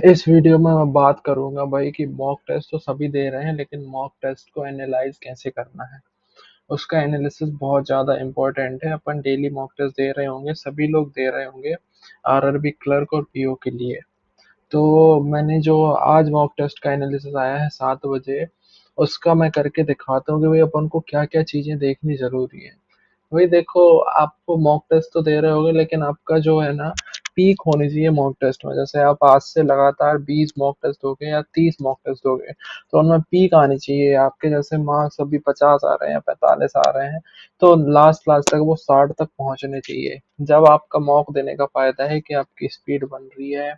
इस वीडियो में मैं बात करूंगा भाई कि मॉक टेस्ट तो सभी दे रहे हैं, लेकिन मॉक टेस्ट को एनालाइज कैसे करना है। उसका एनालिसिस बहुत ज़्यादा इम्पोर्टेंट है। अपन डेली मॉक टेस्ट दे रहे होंगे, सभी लोग दे रहे होंगे आरआरबी क्लर्क और पीओ के लिए। तो मैंने जो आज मॉक टेस्ट का एनालिसिस आया है 7 बजे, उसका मैं करके दिखाता हूँ कि भाई अपन को क्या क्या चीज़ें देखनी ज़रूरी है। वही देखो, आपको मॉक टेस्ट तो दे रहे होगे, लेकिन आपका जो है ना, पीक होनी चाहिए मॉक टेस्ट में। जैसे आप आज से लगातार 20 मॉक टेस्ट दोगे या 30 मॉक टेस्ट दोगे, तो उनमें पीक आनी चाहिए। आपके जैसे मार्क्स अभी 50 आ रहे हैं, 45 आ रहे हैं, तो लास्ट लास्ट तक वो 60 तक पहुंचने चाहिए। जब आपका मॉक देने का फायदा है कि आपकी स्पीड बन रही है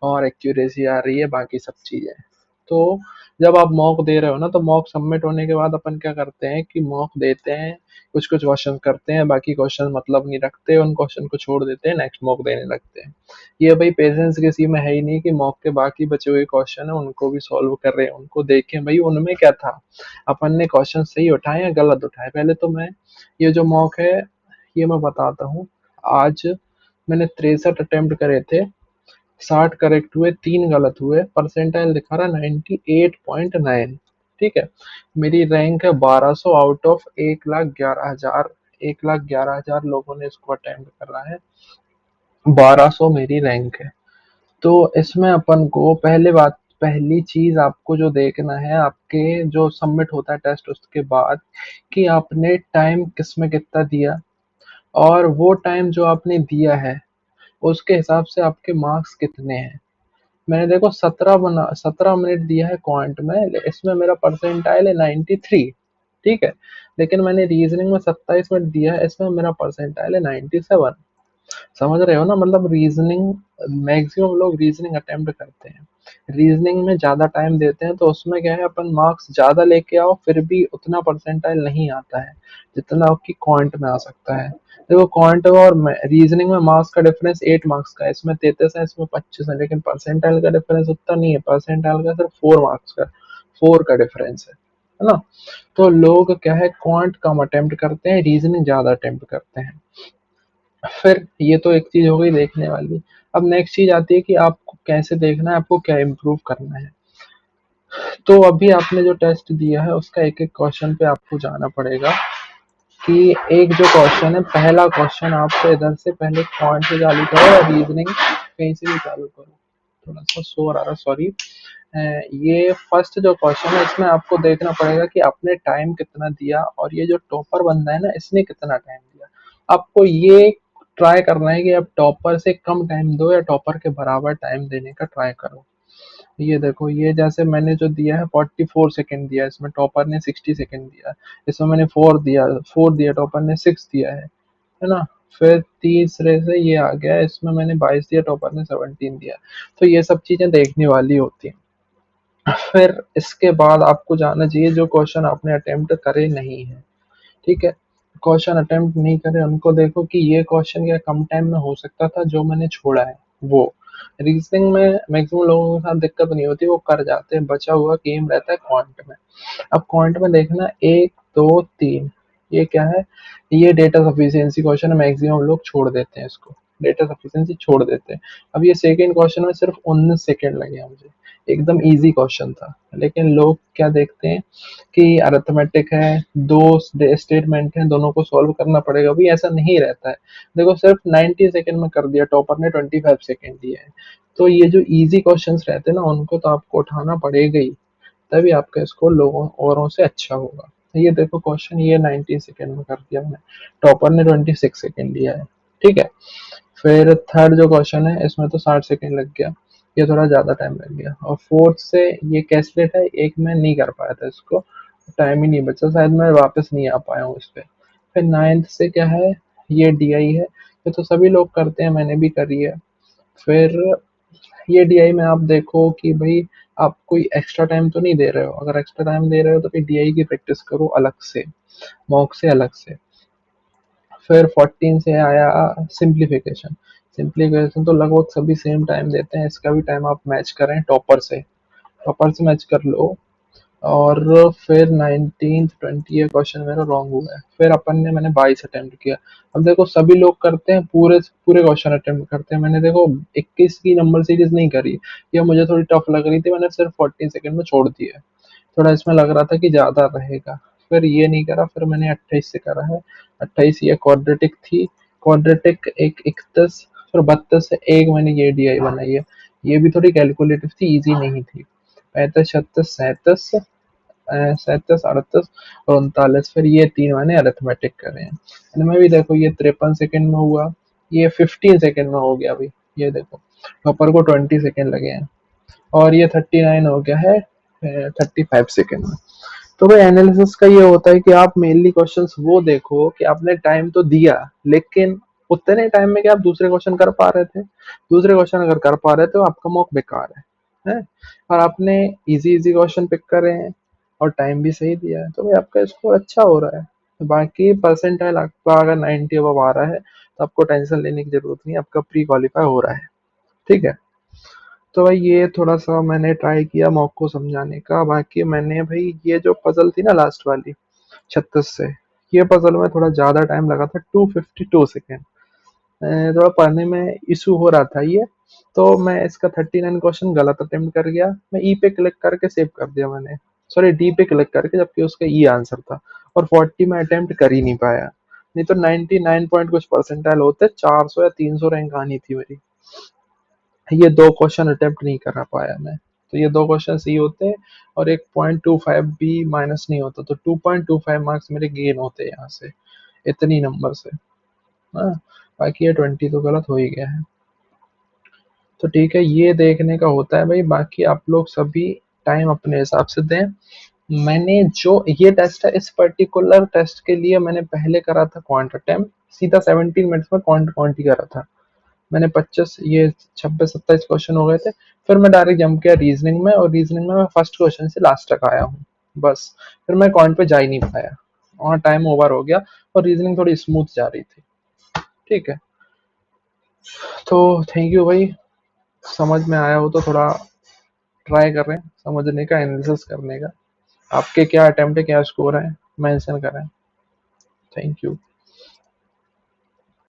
और एक्यूरेसी आ रही है, बाकी सब चीजें। तो जब आप मॉक दे रहे हो ना, तो मॉक सबमिट होने के बाद अपन क्या करते हैं कि मॉक देते हैं, कुछ कुछ क्वेश्चन करते हैं, बाकी क्वेश्चन मतलब नहीं रखते, उन क्वेश्चन को छोड़ देते हैं, नेक्स्ट मॉक देने लगते हैं। ये भाई पेशेंस किसी में है ही नहीं कि मॉक के बाकी बचे हुए क्वेश्चन है उनको भी सॉल्व कर रहे हैं, उनको देखें भाई उनमें क्या था, अपन ने क्वेश्चन सही उठाए या गलत उठाए। पहले तो मैं ये जो मॉक है ये मैं बताता हूँ। आज मैंने 63 अटेम्प्ट करे थे, 60 करेक्ट हुए, 3 गलत हुए, परसेंटाइल दिखा रहा 98.9। ठीक है, मेरी रैंक है 1200 आउट ऑफ 1,11,000। 1,11,000 लोगों ने इसको अटेम्प्ट कर रहा है, 1200 मेरी रैंक है। तो इसमें अपन को पहली चीज आपको जो देखना है, आपके जो सबमिट होता है टेस्ट उसके बाद, कि आपने टाइम किसमें कितना दिया, और वो टाइम जो आपने दिया है उसके हिसाब से आपके मार्क्स कितने हैं। मैंने देखो 17 मिनट दिया है क्वांट में, इसमें मेरा परसेंटाइल है 93। ठीक है, लेकिन मैंने रीजनिंग में 27 मिनट दिया है, इसमें मेरा परसेंटाइल है 97। समझ रहे हो ना, मतलब रीजनिंग, मैक्सिमम लोग रीजनिंग अटेम्प्ट करते हैं, रीजनिंग में ज्यादा टाइम देते हैं, तो उसमें क्या है, अपन मार्क्स ज्यादा लेके आओ फिर भी उतना परसेंटाइल नहीं आता है जितना आपकी क्वांट में आ सकता है। देखो, क्वांट और रीजनिंग में मार्क्स का डिफरेंस 8 मार्क्स का है, इसमें 33 है, इसमें 25 है, लेकिन परसेंटाइल का डिफरेंस उतना नहीं है। परसेंटाइल का सिर्फ 4 मार्क्स का, 4 का डिफरेंस है ना। तो लोग क्या है, क्वांट कम अटेम्प्ट करते हैं, रीजनिंग ज्यादा अटेम्प्ट करते हैं। फिर ये तो एक चीज हो गई देखने वाली। अब नेक्स्ट चीज आती है कि आपको कैसे देखना है, आपको क्या इम्प्रूव करना है। तो अभी आपने जो टेस्ट दिया है उसका एक एक क्वेश्चन पे आपको जाना पड़ेगा। कि एक जो क्वेश्चन है, पहला क्वेश्चन आप इधर से पहले पॉइंट से चालू करो या रीजनिंग कहीं से भी चालू करो। थोड़ा सा शोर आ रहा, सॉरी। ये फर्स्ट जो क्वेश्चन है, इसमें आपको देखना पड़ेगा कि आपने टाइम कितना दिया, और ये जो टॉपर बंदा है ना, इसने कितना टाइम दिया। आपको ये ट्राई करना है कि आप टॉपर से कम टाइम दो या टॉपर के बराबर टाइम देने का ट्राई करो। ये देखो, ये जैसे मैंने जो दिया है 44 सेकेंड दिया, इसमें टॉपर ने 60 सेकेंड दिया। इसमें मैंने 4 दिया, टॉपर ने 6 दिया है ना। फिर तीसरे से ये आ गया, इसमें मैंने 22 दिया, टॉपर ने 17 दिया। तो ये सब चीजें देखने वाली होती हैं। फिर इसके बाद आपको जानना चाहिए जो क्वेश्चन आपने अटेम्प्ट करे नहीं है। ठीक है, क्वेश्चन अटेम्प्ट नहीं करे उनको देखो कि ये क्वेश्चन क्या कम टाइम में हो सकता था जो मैंने छोड़ा है वो। रीजनिंग में मैक्सिमम लोगों के साथ दिक्कत नहीं होती, वो कर जाते हैं, बचा हुआ गेम रहता है क्वांट में। अब क्वांट में देखना, 1 2 3, ये क्या है, ये डेटा सफिशिएंसी क्वेश्चन है, मैक्सिमम लोग छोड़ देते हैं इसको, डेटा सफिशिएंसी छोड़ देते हैं। अब ये सेकेंड क्वेश्चन में सिर्फ 19 सेकेंड लगे मुझे, एकदम इजी क्वेश्चन था, लेकिन लोग क्या देखते हैं कि अरिथमेटिक है, दो स्टेटमेंट है, दोनों को सॉल्व करना पड़ेगा। अभी ऐसा नहीं रहता है। देखो, सिर्फ 90 सेकेंड में कर दिया, टॉपर ने 25 सेकेंड दिया है। तो ये जो इजी क्वेश्चंस रहते हैं ना, उनको तो आपको उठाना पड़ेगा ही, तभी आपका स्कोर लोगों औरों से अच्छा होगा। ये देखो क्वेश्चन, ये 19 सेकेंड में कर दिया मैंने, टॉपर ने 26 सेकेंड दिया है। ठीक है, फिर थर्ड जो क्वेश्चन है, इसमें तो 60 सेकेंड लग गया, ये थोड़ा ज्यादा टाइम लग गया। और फोर्थ से ये कैसलेट है, एक मैं नहीं कर पाया था इसको, टाइम ही नहीं बचा, शायद मैं वापस नहीं आ पाया हूँ इस पे। फिर नाइन्थ से क्या है, ये डीआई है, ये तो सभी लोग करते हैं, मैंने भी करी है। फिर ये डीआई में आप देखो कि भाई आप कोई एक्स्ट्रा टाइम तो नहीं दे रहे हो, अगर एक्स्ट्रा टाइम दे रहे हो तो फिर डीआई की प्रैक्टिस करो अलग से, मॉक से अलग से। फिर 14 से आया सिंप्लीफिकेशन। सिंप्लीफिकेशन तो लगभग सभी सेम टाइम देते हैं, इसका भी टाइम आप मैच करें टॉपर से, टॉपर से मैच कर लो। और फिर 19 20 ये क्वेश्चन मेरा रॉन्ग हुआ है। फिर मैंने 22 अटेम्प्ट किया। अब देखो सभी लोग करते हैं पूरे पूरे क्वेश्चन अटेम्प्ट करते हैं, मैंने देखो 21 की नंबर सीरीज नहीं करी। या मुझे थोड़ी टफ लग रही थी, मैंने सिर्फ 40 सेकंड में छोड़ दिया। थोड़ा इसमें लग रहा था कि ज्यादा रहेगा, फिर ये नहीं करा, फिर मैंने 28 से करा है। 28 ये क्वाड्रेटिक थी, क्वाड्रेटिक एक 31, फिर 32 से एक मैंने ये डीआई बनाई है। ये भी थोड़ी कैलकुलेटिव थी, इजी नहीं थी। 35 36 37 37 38 और 39, फिर ये तीन मैंने अरिथमेटिक करे हैं। इनमें भी देखो ये 53 सेकंड में हुआ, ये 15 सेकंड में हो गया भाई। ये देखो टॉपर को 20 सेकंड लगे हैं, और ये 39 हो गया है 35 सेकंड में। तो भाई एनालिसिस का ये होता है कि आप मेनली क्वेश्चंस वो देखो कि आपने टाइम तो दिया, लेकिन उतने टाइम में क्या आप दूसरे क्वेश्चन कर पा रहे थे? दूसरे क्वेश्चन अगर कर पा रहे थे तो आपका मॉक बेकार है। और आपने इजी इजी क्वेश्चन पिक करे हैं और टाइम भी सही दिया है, तो भाई आपका स्कोर अच्छा हो रहा है। तो बाकी परसेंटाइल आपका अगर 90 अब आ रहा है तो आपको टेंशन लेने की जरूरत नहीं, आपका प्री क्वालिफाई हो रहा है। ठीक है। तो भाई ये थोड़ा सा मैंने ट्राई किया मॉक को समझाने का। बाकी मैंने भाई ये जो पजल थी ना लास्ट वाली 36 से, ये पजल में थोड़ा ज्यादा टाइम लगा था, 252 सेकेंड। थोड़ा पढ़ने में इशू हो रहा था ये। तो मैं इसका 39 क्वेश्चन गलत अटेम्प्ट कर गया, मैं ई पे क्लिक करके सेव कर दिया मैंने, सॉरी डी पे क्लिक करके, जबकि उसका ई आंसर था। और 40 में अटेम्प्ट कर ही नहीं पाया, नहीं तो 99 पॉइंट कुछ परसेंटाइल होते, 400 या 300 रैंक आनी थी मेरी। ये दो क्वेश्चन अटेम्प्ट नहीं कर पाया मैं। तो ये दो क्वेश्चन सही होते और एक 0.25 भी माइनस नहीं होता, तो 2.25 मार्क्स मेरे गेन होते यहाँ से, इतनी नंबर से। हाँ, बाकी ये 20 तो गलत हो ही गया है। तो ठीक है, ये देखने का होता है भाई। बाकी आप लोग सभी टाइम अपने हिसाब से दें। मैंने जो ये टेस्ट है, इस पर्टिकुलर टेस्ट के लिए मैंने पहले करा था क्वांट अटेम्प्ट, सीधा 17 मिनट्स में क्वांट क्वांट ही करा था मैंने। 25 ये 26 27 क्वेश्चन हो गए थे। फिर मैं डायरेक्ट जंप किया रीजनिंग में, और रीजनिंग में मैं फर्स्ट क्वेश्चन से लास्ट तक आया हूँ बस। फिर मैं क्वांट पे जा ही नहीं पाया, वहाँ टाइम ओवर हो गया। और रीजनिंग थोड़ी स्मूथ जा रही थी। ठीक है। तो थैंक यू भाई, समझ में आया हो तो थोड़ा ट्राई कर रहे हैं समझने का, एनालिसिस करने का। आपके क्या अटेम्प्ट है, क्या स्कोर है, मेंशन करें। Thank you.